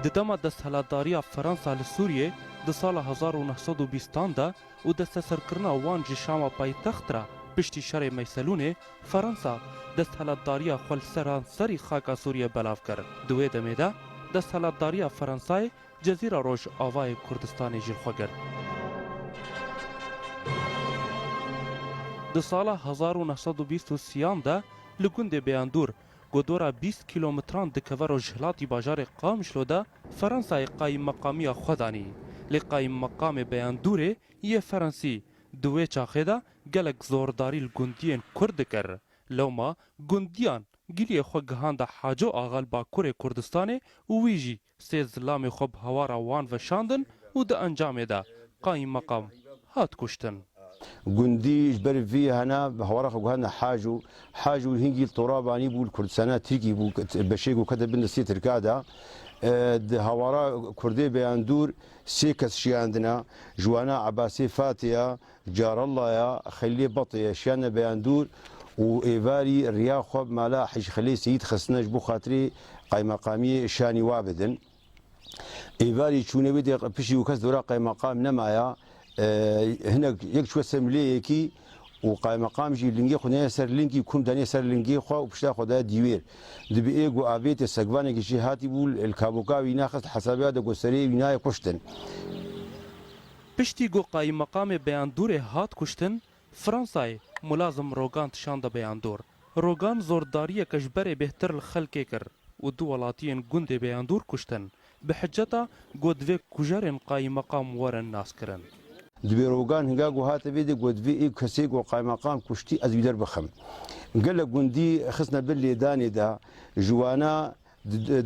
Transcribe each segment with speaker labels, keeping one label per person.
Speaker 1: د دما دستهلاتداریya Fransa li Sûriyê di sala 1920 de û desteserkirina wan ji şama paytext re piştî şerê Meyselûnê Fransa desthelatdariya xwe li seran serî xaka Sûriye belav kir. Di wê demê de desthelatdariya Fransayê Cezîra Roj avayê Kurdistanê jî xwe kir. Di sala 1923 de li gundê Bêyandur godora 20 kilometran dikeve rojhilatî bajarê Qamişlo de Fransayê qayîmmeqamiya xwe danî. Lê qayîmmeqamê Bêyandûrê yê Fransî. Di wê çaxê de gelek zordarî li gundiyên Kurd dikir. Lewma gundiyan giliyê xwe gihanda Haco Agal Bakurê Kurdistanê û wî jî sê zilamê xwe bi hewara wan veşandin û di encamê de qayîmmeqam hat kuştin.
Speaker 2: گوندی جبر وی هنا هوارا خوهنا حاجو هنگی ترابانی بول کردستان ترکی بول بشیگو کده بندستی ترکادا ده هوارا کردی بیاندور سیکس شیاندنا جوانا عباسی فاتیا جار الله یا خلی بطیه شیان بیاندور و ایواری ریا خوب مالا حش خلی سید خسنج بو خاطری قایمقامی شانی وابدن ایواری چونه بیده پیشی وکس دورا قایمقام نمایا هنا يك شو سملي كي وقايم مقام جي لينجي خنايا سر لينجي يكون داني سر لينجي خو وبشتا خدا ديوير دبي ايغو ابيت سغواني كي هاتي بول الكابوكا ويناخذ حسابيا دو سري ويناي كشتن
Speaker 1: پشتی گو قایم مقام بیاندور هات کشتن فرانسای ملازم روگان تشاند بیاندور روگان زورداری کشبر بهتر الخلق کر و دو ولاتین گند بیاندور کشتن به حجتا گودوی کجرن قایم مقام ورن ناس کرن
Speaker 2: دبي روغان هنگا گو هات بيدي گودوي اي كسي گو قايم مقام كشتي از يدر بخم قال گوندي خصنا باللي داني دا جوانا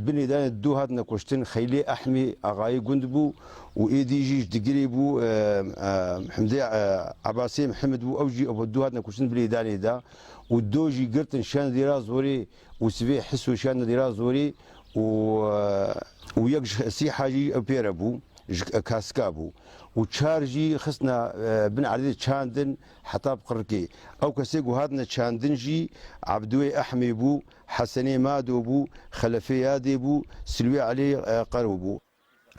Speaker 2: بني داني دو هاتنا كشتن خيلي احمي اغاي گندبو و اي دي جي دقريبو حمدي عباسي محمد بو اوجي ابو دو هاتنا كشتن باللي داني دا و دوجي قرتن شان ديرا زوري و سبي حسو شان ديرا زوري و يك سي حاجي بيربو كاسكابو وتشارجي خصنا بن عدد تشاندن حتى بقركي او كسيقو هادنا تشاندنجي عبدوي احمي بو حسني مادو بو خلفي يادي بو سلوي علي قروبو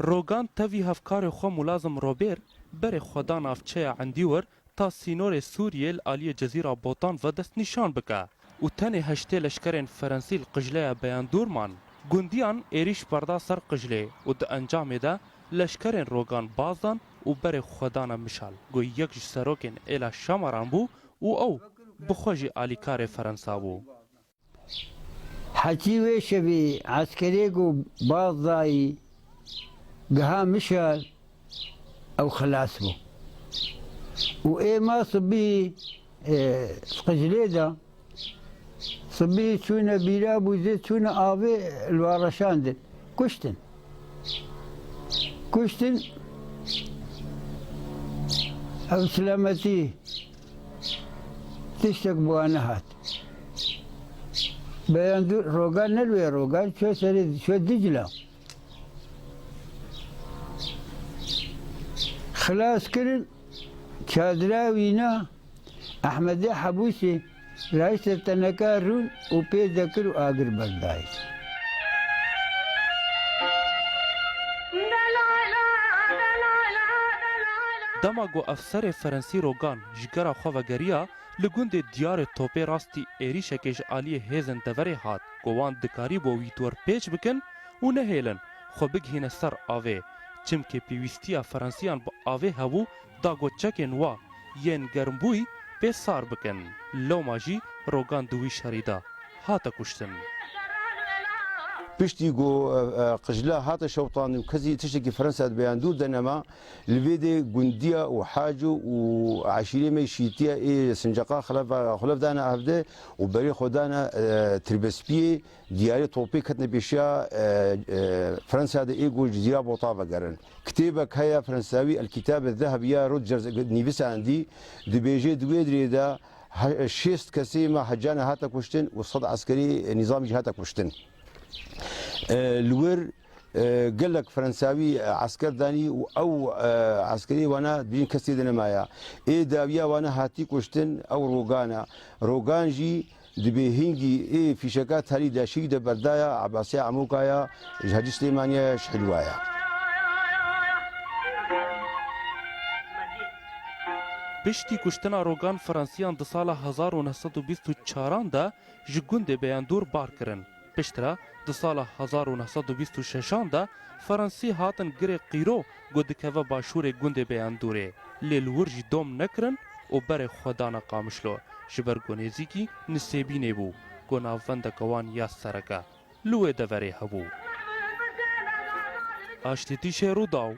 Speaker 1: روگان تاوی هفکار خو ملازم روبر بر خودان افچه عندیور تا سینور سوریه الالی جزیره بوتان و دست نشان بکه و تنه هشته لشکرین فرانسی القجله بیاندور مان گوندیان ایریش پردا سر قجله و د انجام ده لشکرین روگان بازدان و بر خودان مشال گو یک سروکن الا شامران بو و او بخوجی آلیکار فرانسا بو
Speaker 3: حكي ويشبي عسكريكو باضاي قها مشال او خلاصبو وايه ما صبي قجليدا صبي شونا بيلاب وزيت شونا ابي الوارشاندن كشتن او سلامتي تشتك بوانهات بياندور روغان نلوي روغان شو سريد شو دجلة خلاص كرن شادراوينا احمد حبوسي رئيس التنكارون وبيد ذكر واقر بردايس
Speaker 1: دما گو افسر فرانسی روگان جگرا خواه لگوند دیار توپی راستی ایریشکش آلی هیزن دوری هات گوان دکاری بو ویتور پیچ بکن و نهیلن خو بگهین سر آوه چمکه پیویستی فرانسیان با آوه هبو دا گو چکن وا ین گرمبوی پی سار بکن لو ماجی روگان دوی شریدا هاتا کشتن
Speaker 2: بشتي جو قجلا هذا شوطان وكذي تشتكي فرنسا بياندور دنما الفيدي جندية وحاجو وعشيرة ميشيتيا إيه سنجاقا خلاف دانا هفده وبري خدانا تربسبيه دياري طوبي كتنا بيشيا فرنسا ده إيه جو جزيرة بوطافة قرن كتابك هيا فرنساوي الكتاب الذهبي روجرز نيفيس عندي دي بيجي دويدري دا شيست كسيما حجانا هاتا كوشتن وصد عسكري نظامي هاتا كوشتن الور قال لك فرنساوي عسكر داني او عسكري وانا بين كسيدنا مايا اي داويا وانا هاتي كشتن او روغانا روغانجي دبی هنگی ای فیشکات هری داشی د بردایا عباسی عموکایا جهادی سلیمانیا شحلوایا
Speaker 1: پشتی کشتنا روگان فرانسیان د سال 1924 دا ji gundê Beyandûr bar kirin. Piştre di sala 1926 da Fransî hatin girê qîro got dikeve başûrê gundê Beyandûrê. Lê li wir jî dom nekirin û berê xwedana Qamişlo ji ber gonêzîkî nisêbînê bû ku navbendeka wan ya sereke. Li wê deverê hebû. Aştîtî Şêrûdaw